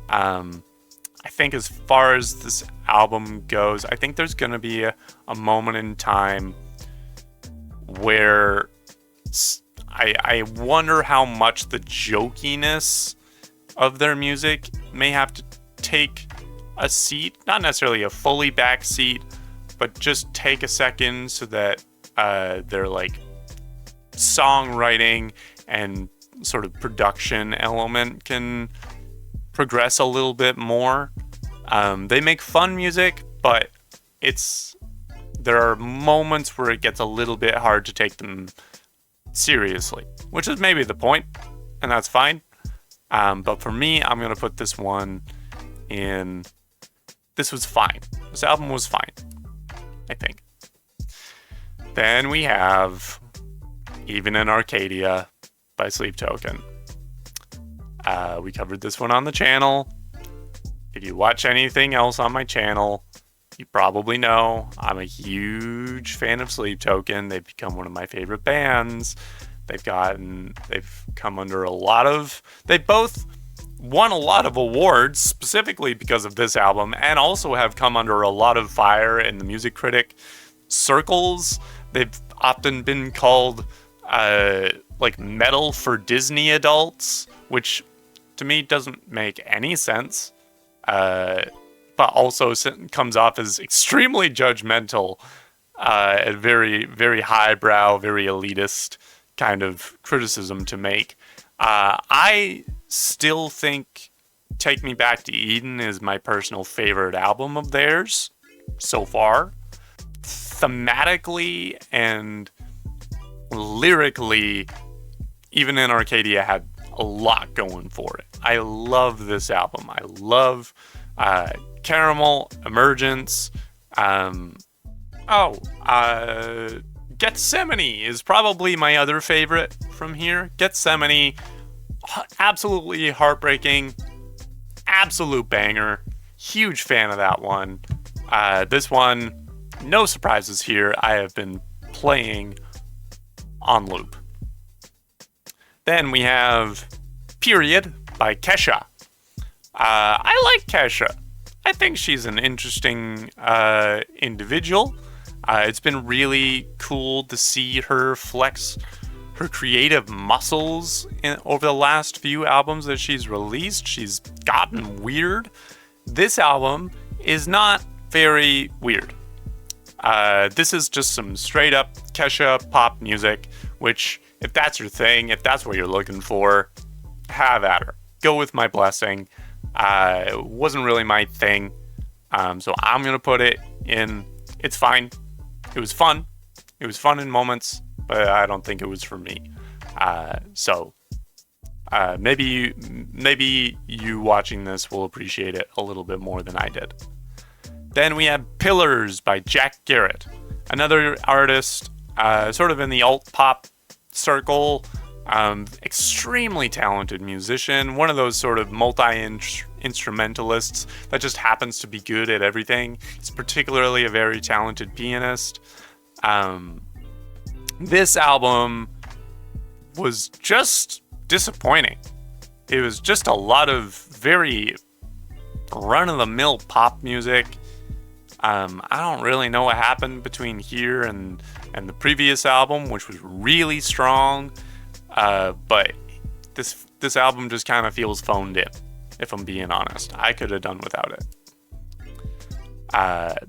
I think as far as this album goes, I think there's going to be a moment in time where I wonder how much the jokiness of their music may have to take a seat, not necessarily a fully back seat, but just take a second so that their like songwriting and sort of production element can progress a little bit more. They make fun music, but there are moments where it gets a little bit hard to take them seriously, which is maybe the point, and that's fine. But for me, I'm gonna put this one in. This was fine. This album was fine, I think. Then we have Even in Arcadia by Sleep Token. We covered this one on the channel. If you watch anything else on my channel, you probably know I'm a huge fan of Sleep Token. They've become one of my favorite bands. They've come under they both won a lot of awards specifically because of this album, and also have come under a lot of fire in the music critic circles. They've often been called like metal for Disney adults, which to me doesn't make any sense, but also comes off as extremely judgmental, and very, very highbrow, very elitist kind of criticism to make. I still think Take Me Back to Eden is my personal favorite album of theirs so far. Thematically and lyrically, Even in Arcadia had a lot going for it. I love this album. I love Caramel, Emergence. Gethsemane is probably my other favorite from here. Gethsemane, absolutely heartbreaking, absolute banger. Huge fan of that one. This one, no surprises here. I have been playing on loop. Then we have Period by Kesha. I like Kesha. I think she's an interesting individual. It's been really cool to see her flex her creative muscles over the last few albums that she's released. She's gotten weird. This album is not very weird. This is just some straight up Kesha pop music, which, if that's your thing, if that's what you're looking for, have at her. Go with my blessing. It wasn't really my thing, so I'm gonna put it in. It's fine. It was fun. It was fun in moments, but I don't think it was for me. So Maybe you watching this will appreciate it a little bit more than I did. Then we have Pillars by Jack Garrett, another artist, sort of in the alt pop circle. Extremely talented musician, one of those sort of multi-instrumentalists that just happens to be good at everything. He's particularly a very talented pianist. This album was just disappointing. It was just a lot of very run-of-the-mill pop music. I don't really know what happened between here and the previous album, which was really strong. But this album just kind of feels phoned in, if I'm being honest. I could have done without it.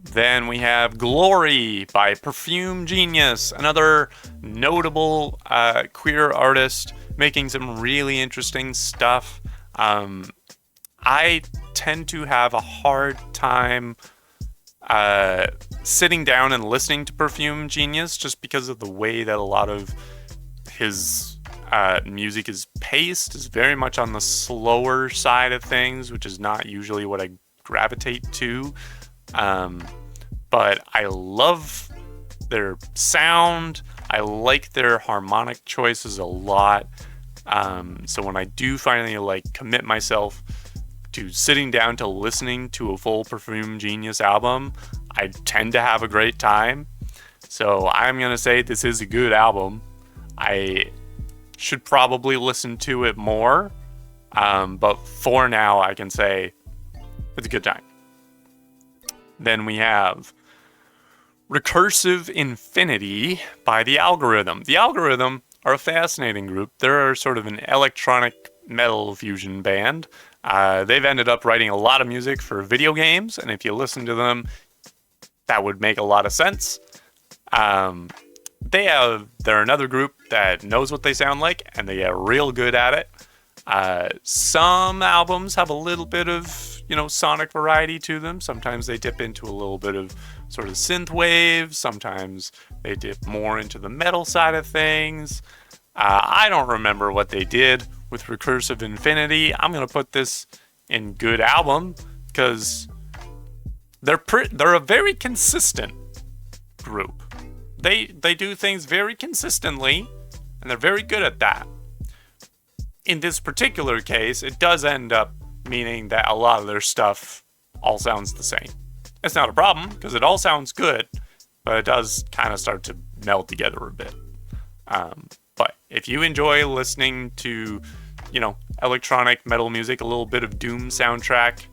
Then we have Glory by Perfume Genius, another notable queer artist making some really interesting stuff. I tend to have a hard time sitting down and listening to Perfume Genius just because of the way that a lot of his music is paced, is very much on the slower side of things, which is not usually what I gravitate to. But I love their sound. I like their harmonic choices a lot. So when I do finally commit myself to sitting down to listening to a full Perfume Genius album, I tend to have a great time. So I'm gonna say this is a good album. I should probably listen to it more, but for now I can say it's a good time. Then we have Recursive Infinity by The Algorithm. The Algorithm are a fascinating group. They're sort of an electronic metal fusion band. They've ended up writing a lot of music for video games, and if you listen to them, that would make a lot of sense. They're another group that knows what they sound like, and they get real good at it. Some albums have a little bit of, sonic variety to them. Sometimes they dip into a little bit of sort of synth wave. Sometimes they dip more into the metal side of things. I don't remember what they did with Recursive Infinity. I'm going to put this in good album because they're a very consistent group. They do things very consistently, and they're very good at that. In this particular case, it does end up meaning that a lot of their stuff all sounds the same. It's not a problem, because it all sounds good, but it does kind of start to meld together a bit. But if you enjoy listening to, electronic metal music, a little bit of Doom soundtrack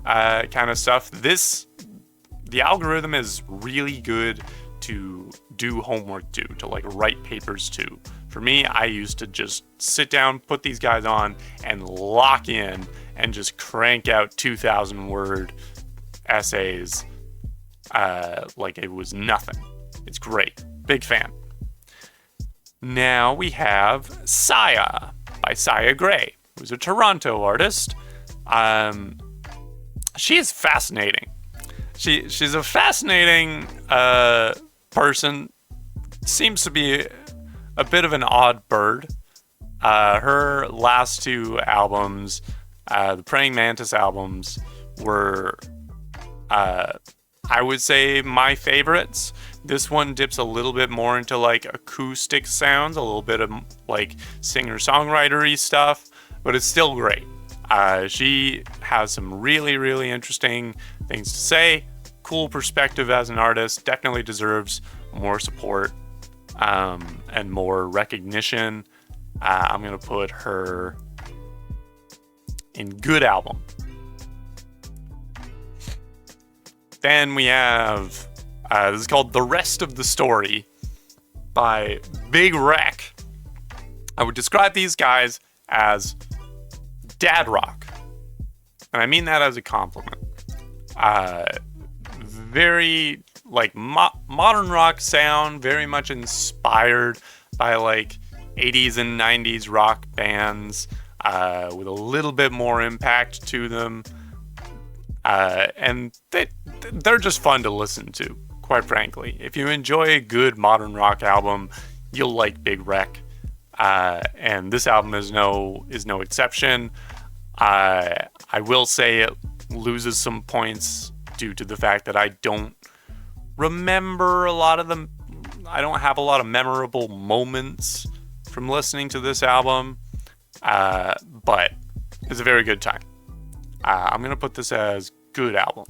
kind of stuff, The Algorithm is really good to do homework to write papers to. For me, I used to just sit down, put these guys on, and lock in and just crank out 2,000 word essays like it was nothing. It's great. Big fan. Now we have Saya by Saya Gray, who's a Toronto artist. She is fascinating. She's a fascinating person. Seems to be a bit of an odd bird. Her last two albums, the Praying Mantis albums, were, I would say, my favorites. This one dips a little bit more into acoustic sounds, a little bit of singer-songwritery stuff, but it's still great. She has some really, really interesting things to say. Cool perspective as an artist. Definitely deserves more support and more recognition. I'm going to put her in good album. Then we have, this is called The Rest of the Story by Big Wreck. I would describe these guys as dad rock. And I mean that as a compliment. Very modern rock sound, very much inspired by 80s and 90s rock bands, with a little bit more impact to them. And they're just fun to listen to, quite frankly. If you enjoy a good modern rock album, you'll like Big Wreck. and this album is no exception. I will say it loses some points due to the fact that I don't remember a lot of them. I don't have a lot of memorable moments from listening to this album, but it's a very good time. I'm gonna put this as good album.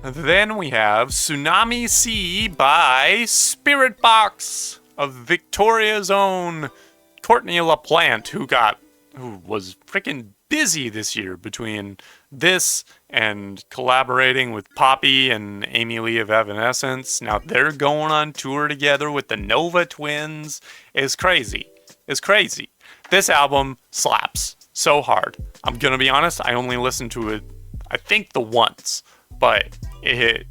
And then we have Tsunami Sea by Spiritbox of Victoria's own Courtney LaPlante, who was freaking busy this year between this and collaborating with Poppy and Amy Lee of Evanescence. Now they're going on tour together with the Nova Twins. It's crazy. It's crazy. This album slaps so hard. I'm gonna be honest, I only listened to it, I think, the once, but it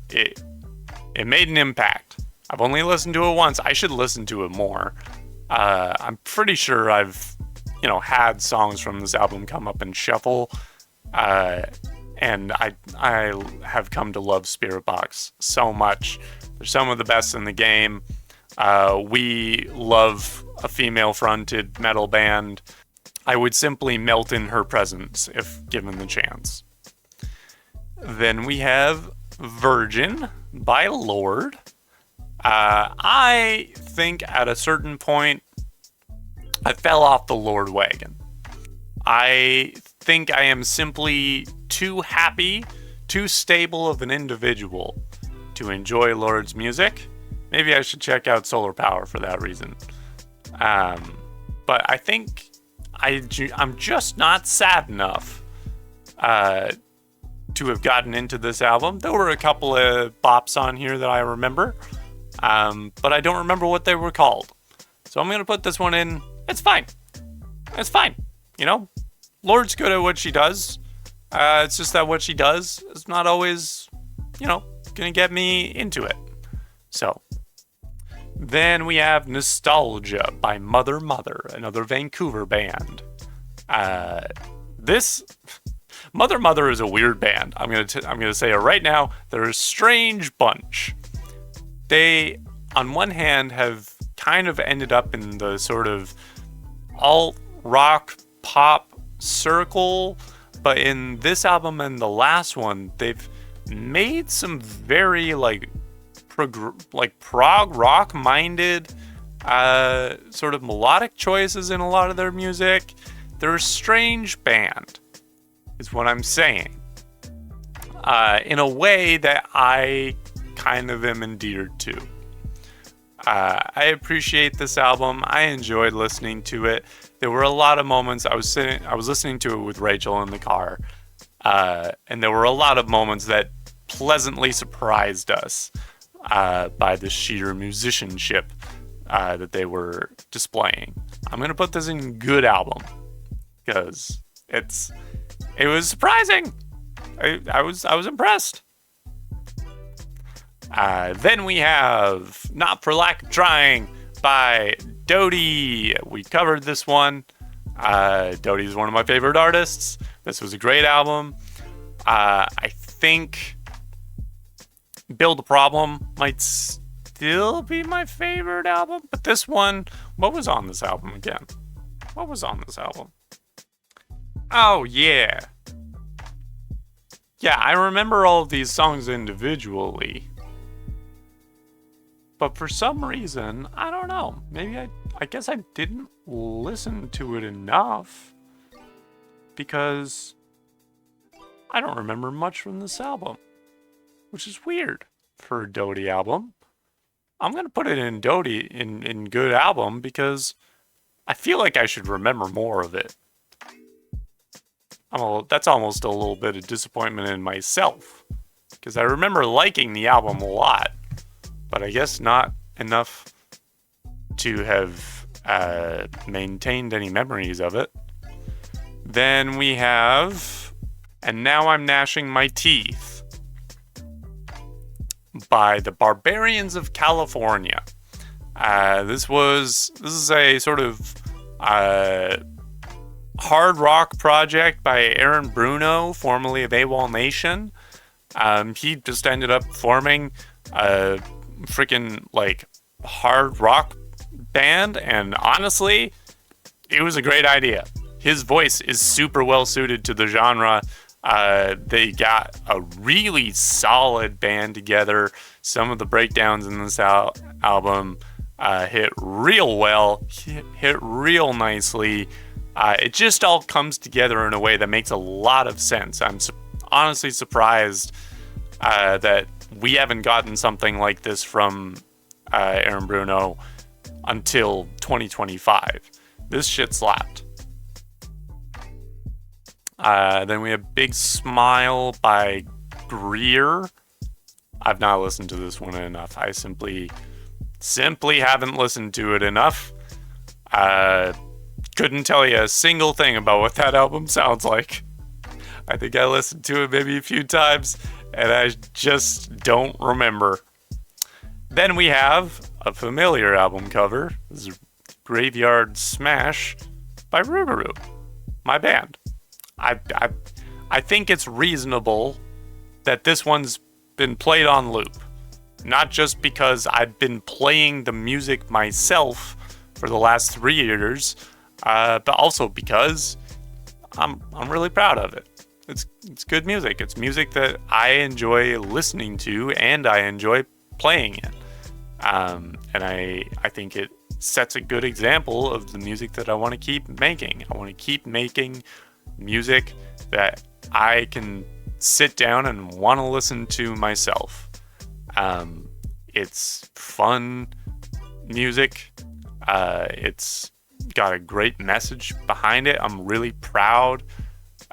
made an impact. I've only listened to it once. I should listen to it more. I'm pretty sure I've had songs from this album come up in shuffle, and I have come to love Spiritbox so much. They're some of the best in the game. We love a female-fronted metal band. I would simply melt in her presence if given the chance. Then we have Virgin by Lorde. I think at a certain point I fell off the Lorde wagon. I think I am simply too happy, too stable of an individual to enjoy Lorde's music. Maybe I should check out Solar Power for that reason. But I think I'm just not sad enough to have gotten into this album. There were a couple of bops on here that I remember, but I don't remember what they were called. So I'm going to put this one in. It's fine. It's fine. Lorde's good at what she does. It's just that what she does is not always, going to get me into it. So then we have Nostalgia by Mother Mother, another Vancouver band. This Mother Mother is a weird band. I'm gonna say it right now. They're a strange bunch. They, on one hand, have kind of ended up in the sort of alt rock pop circle, but in this album and the last one, they've made some very prog rock minded sort of melodic choices in a lot of their music. They're a strange band, is what I'm saying, in a way that I kind of am endeared to. I appreciate this album. I enjoyed listening to it. There were a lot of moments I was listening to it with Rachel in the car, and there were a lot of moments that pleasantly surprised us by the sheer musicianship that they were displaying. I'm gonna put this in good album because it was surprising. I was impressed. Then we have Not for Lack of Trying by Dodie. We covered this one. Dodie is one of my favorite artists. This was a great album. I think Build a Problem might still be my favorite album, but this one, what was on this album again? What was on this album? Oh, yeah. Yeah, I remember all of these songs individually. But for some reason, I don't know. Maybe I guess I didn't listen to it enough. Because I don't remember much from this album. Which is weird for a Dodie album. I'm going to put it in Dodie in good album because I feel like I should remember more of it. That's almost a little bit of disappointment in myself. Because I remember liking the album a lot. But I guess not enough to have maintained any memories of it. Then we have And Now I'm Gnashing My Teeth by the Barbarians of California. This is a sort of hard rock project by Aaron Bruno, formerly of AWOL Nation. He just ended up forming a freaking hard rock band, and honestly, it was a great idea. His voice is super well suited to the genre. They got a really solid band together. Some of the breakdowns in this album hit real well, hit real nicely. It just all comes together in a way that makes a lot of sense. I'm honestly surprised that we haven't gotten something like this from Aaron Bruno until 2025. This shit slapped. Then we have Big Smile by Greer. I've not listened to this one enough. I simply haven't listened to it enough. Couldn't tell you a single thing about what that album sounds like. I think I listened to it maybe a few times, and I just don't remember. Then we have a familiar album cover. This is Graveyard Smash by Rougarou, my band. I think it's reasonable that this one's been played on loop. Not just because I've been playing the music myself for the last 3 years, but also because I'm really proud of it. It's good music. It's music that I enjoy listening to and I enjoy playing it. And I think it sets a good example of the music that I want to keep making. I want to keep making music that I can sit down and want to listen to myself. It's fun music. It's got a great message behind it. I'm really proud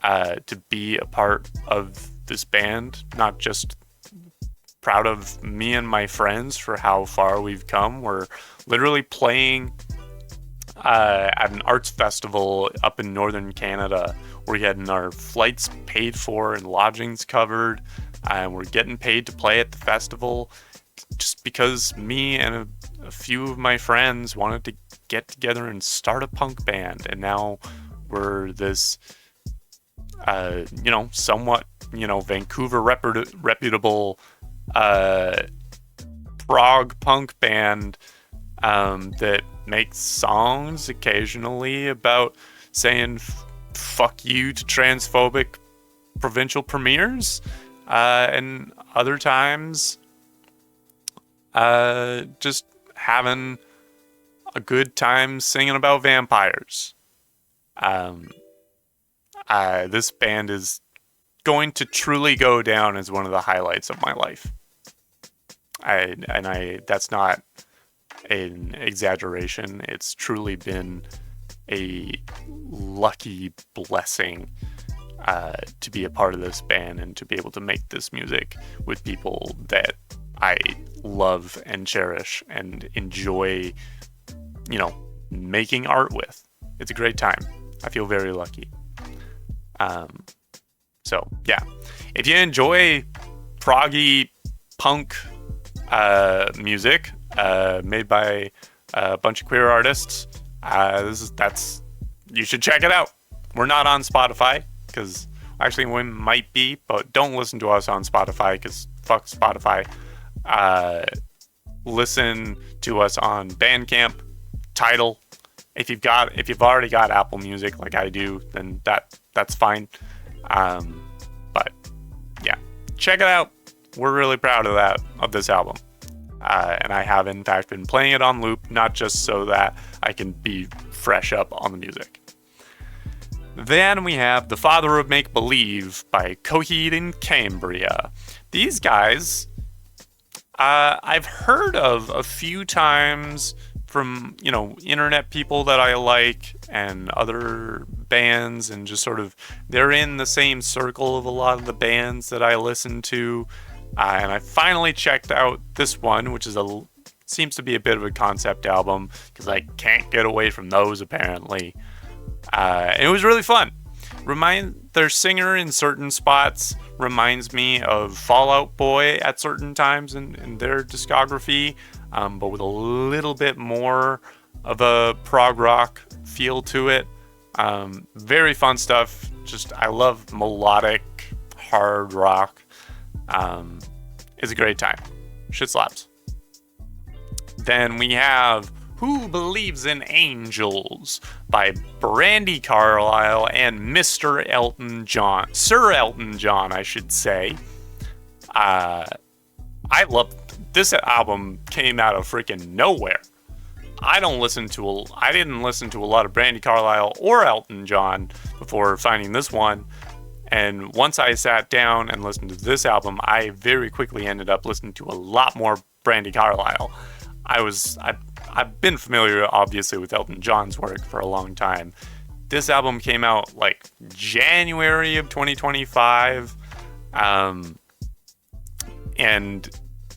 to be a part of this band, not just proud of me and my friends for how far we've come. We're literally playing at an arts festival up in northern Canada. We're getting our flights paid for and lodgings covered, and we're getting paid to play at the festival just because me and a few of my friends wanted to get together and start a punk band. And now we're this somewhat Vancouver reputable prog punk band that makes songs occasionally about saying fuck you to transphobic provincial premiers, and other times just having a good time singing about vampires. This band is going to truly go down as one of the highlights of my life. That's not an exaggeration. It's truly been a lucky blessing to be a part of this band and to be able to make this music with people that I love and cherish and enjoy, making art with. It's a great time. I feel very lucky. So yeah, if you enjoy proggy punk music made by a bunch of queer artists, you should check it out. We're not on Spotify, because actually we might be, but don't listen to us on Spotify, because fuck Spotify. Listen to us on Bandcamp, Tidal. If you've already got Apple Music like I do, then that's fine. But yeah, check it out. We're really proud of this album. And I have in fact been playing it on loop, not just so that I can be fresh up on the music. Then we have The Father of Make Believe by Coheed and Cambria. These guys, I've heard of a few times from, internet people that I like and other bands, and just sort of, they're in the same circle of a lot of the bands that I listen to. And I finally checked out this one, which seems to be a bit of a concept album, because I can't get away from those apparently. And it was really fun. Their singer in certain spots reminds me of Fall Out Boy at certain times in their discography, but with a little bit more of a prog rock feel to it. Very fun stuff. I love melodic hard rock. It's a great time. Shit slaps. Then we have Who Believes in Angels by Brandi Carlile and Mr. Elton John. Sir Elton John, I should say. I love this album. Came out of freaking nowhere. I didn't listen to a lot of Brandi Carlile or Elton John before finding this one. And once I sat down and listened to this album, I very quickly ended up listening to a lot more Brandi Carlile. I've been familiar, obviously, with Elton John's work for a long time. This album came out like January of 2025. And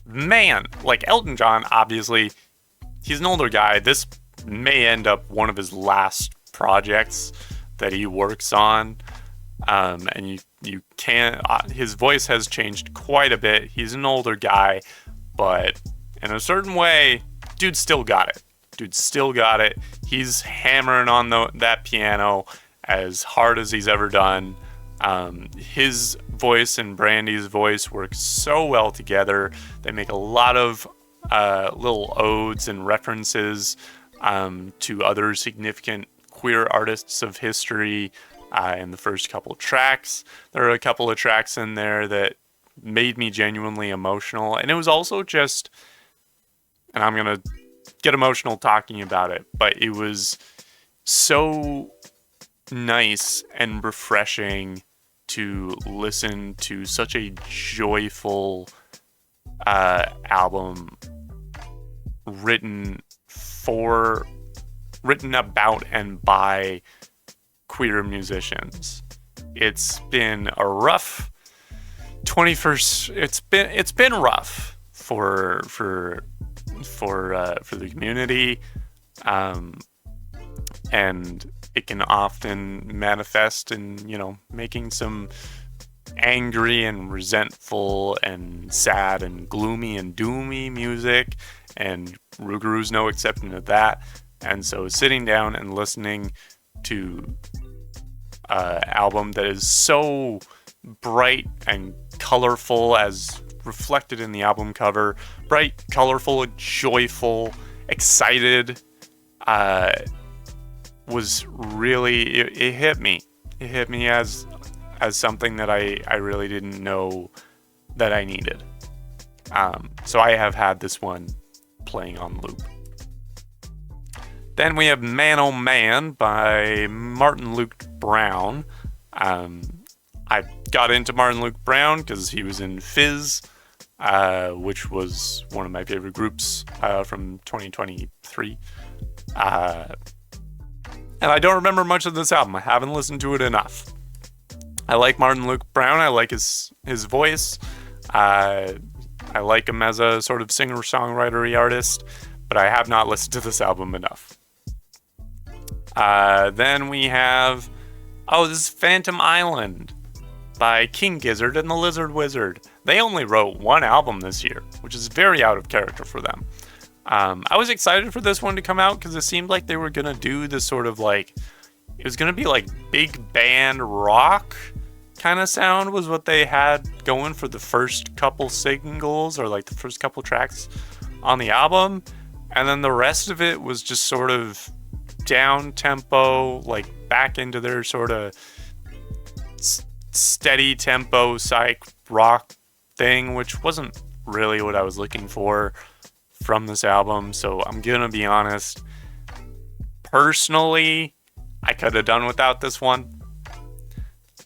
man, like Elton John, obviously, he's an older guy. This may end up one of his last projects that he works on. And you can't, his voice has changed quite a bit. He's an older guy, but in a certain way, dude still got it. He's hammering on that piano as hard as he's ever done. His voice and Brandi's voice work so well together. They make a lot of little odes and references to other significant queer artists of history in the first couple of tracks. There are a couple of tracks in there that made me genuinely emotional, and it was also just, and I'm gonna get emotional talking about it, but it was so nice and refreshing to listen to such a joyful album written about and by queer musicians. It's been a rough 21st. It's been rough for the community, and it can often manifest in making some angry and resentful and sad and gloomy and doomy music, and Rougarou's no exception to that. And so sitting down and listening to an album that is so bright and colorful as reflected in the album cover, bright, colorful, joyful, excited, was really, it hit me. It hit me as something that I really didn't know that I needed. So I have had this one playing on loop. Then we have Man Oh Man by Martin Luke Brown. I got into Martin Luke Brown because he was in Fizz, which was one of my favorite groups from 2023. And I don't remember much of this album. I haven't listened to it enough. I like Martin Luke Brown. I like his voice. I like him as a sort of singer-songwriter-y artist, but I have not listened to this album enough. Then we have, this is Phantom Island by King Gizzard and the Lizard Wizard. They only wrote one album this year, which is very out of character for them. I was excited for this one to come out because it seemed like they were going to do this sort of like, it was going to be like big band rock kind of sound was what they had going for the first couple singles or like the first couple tracks on the album. And then the rest of it was just sort of down tempo, like back into their sort of steady tempo psych rock thing, which wasn't really what I was looking for from this album. So I'm gonna be honest, personally, I could have done without this one.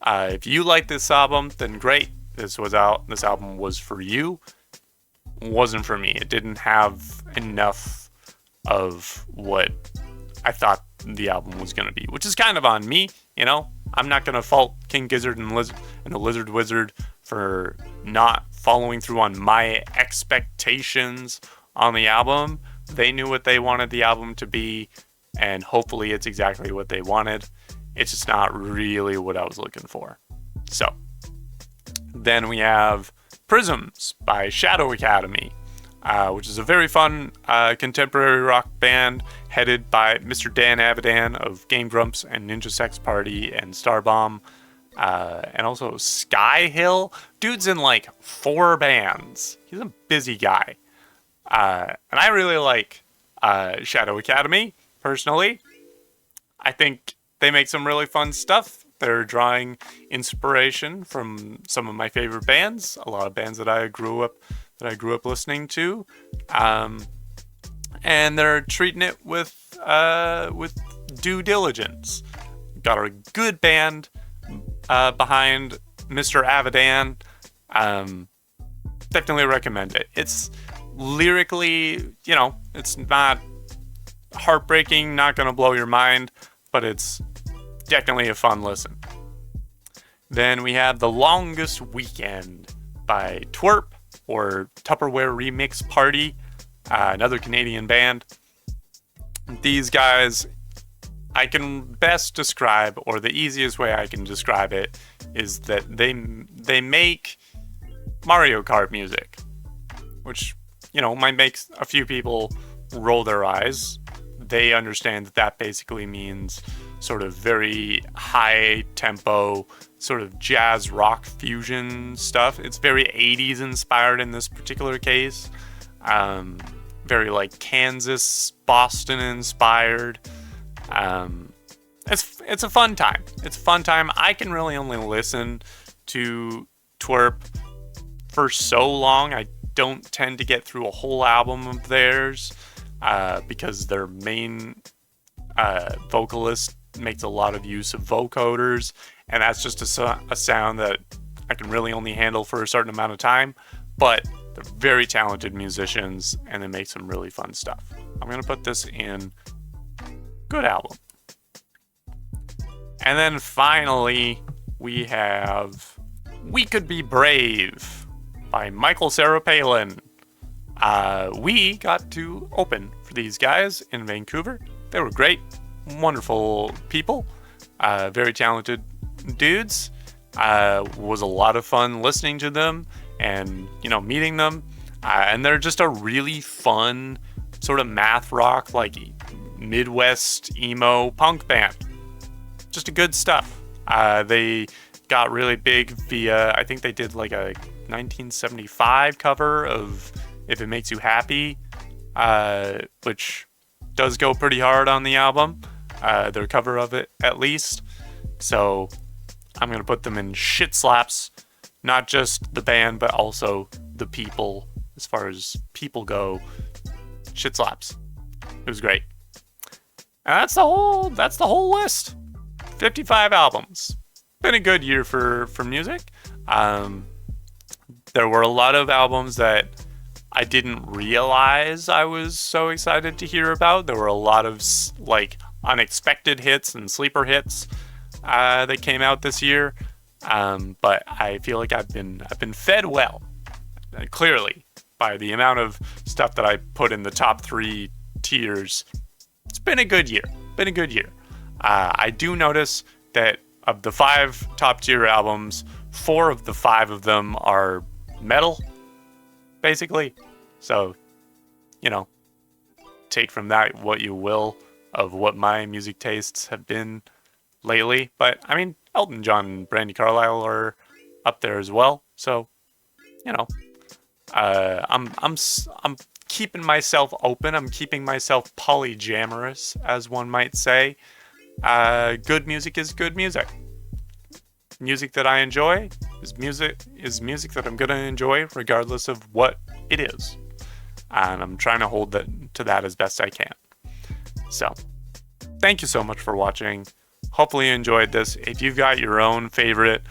If you like this album, then great. This album was for you. It wasn't for me. It didn't have enough of what I thought the album was going to be, which is kind of on me, I'm not going to fault King Gizzard and the Lizard Wizard for not following through on my expectations on the album. They knew what they wanted the album to be, and hopefully it's exactly what they wanted. It's just not really what I was looking for. So, then we have Prisms by Shadow Academy, which is a very fun contemporary rock band headed by Mr. Dan Avidan of Game Grumps and Ninja Sex Party and Starbomb, and also Sky Hill. Dude's in like 4 bands. He's a busy guy. And I really like Shadow Academy, personally, I think they make some really fun stuff. They're drawing inspiration from some of my favorite bands, a lot of bands that I grew up listening to, and they're treating it with due diligence. Got a good band behind Mr. Avidan. Definitely recommend it. It's lyrically, it's not heartbreaking, not gonna blow your mind, but it's definitely a fun listen. Then we have The Longest Weekend by Twerp, or Tupperware Remix Party, another Canadian band. These guys, I can best describe, or the easiest way I can describe it, is that they make Mario Kart music, which, might make a few people roll their eyes. They understand that basically means sort of very high tempo, sort of jazz rock fusion stuff. It's very 80s inspired in this particular case. Very like Kansas, Boston inspired. It's a fun time. It's a fun time. I can really only listen to Twerp for so long. I don't tend to get through a whole album of theirs because their main vocalist makes a lot of use of vocoders, and that's just a sound that I can really only handle for a certain amount of time. But they're very talented musicians, and they make some really fun stuff. I'm gonna put this in good album. And then finally, we have We Could Be Brave by Michael Sarah Palin. We got to open for these guys in Vancouver. They were great, wonderful people, very talented dudes. Was a lot of fun listening to them and, meeting them. And they're just a really fun sort of math rock, like Midwest emo punk band. Just a good stuff. They got really big via, I think they did like a 1975 cover of If It Makes You Happy, which does go pretty hard on the album, their cover of it at least. So I'm going to put them in shit slaps, not just the band, but also the people. As far as people go, shit slaps. It was great. And that's the whole list. 55 albums. Been a good year for music. There were a lot of albums that I didn't realize I was so excited to hear about. There were a lot of like unexpected hits and sleeper hits that came out this year. But I feel like I've been fed well, clearly, by the amount of stuff that I put in the top 3 tiers. It's been a good year. I do notice that of the 5 top tier albums, 4 of the 5 of them are metal, basically. So, take from that what you will of what my music tastes have been lately. But I mean, Elton John and Brandi Carlile are up there as well. So, I'm keeping myself open. I'm keeping myself polyamorous, as one might say. Good music is good music. Music that I enjoy is music that I'm gonna enjoy regardless of what it is. And I'm trying to hold to that as best I can. So, thank you so much for watching. Hopefully you enjoyed this. If you've got your own favorite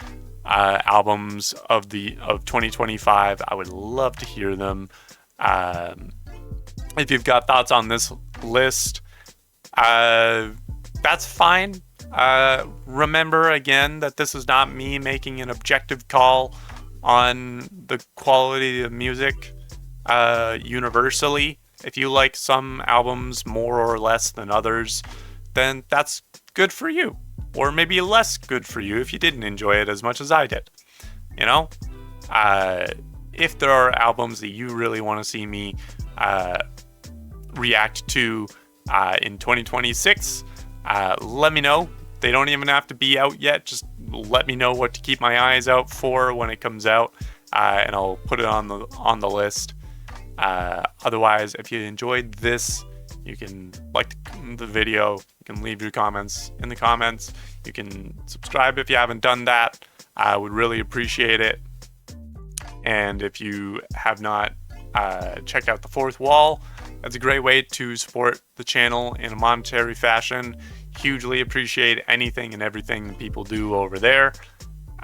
albums of 2025, I would love to hear them. If you've got thoughts on this list, that's fine. Remember again that this is not me making an objective call on the quality of music universally. If you like some albums more or less than others, then that's good for you. Or maybe less good for you if you didn't enjoy it as much as I did. If there are albums that you really want to see me react to in 2026, let me know. They don't even have to be out yet. Just let me know what to keep my eyes out for when it comes out, and I'll put it on the list. Otherwise, if you enjoyed this You can like the video. You can leave your comments in the comments. You can subscribe if you haven't done that. I would really appreciate it. And if you have not checked out the Fourth Wall, that's a great way to support the channel in a monetary fashion. Hugely appreciate anything and everything people do over there.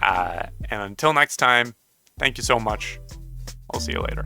And until next time, thank you so much. I'll see you later.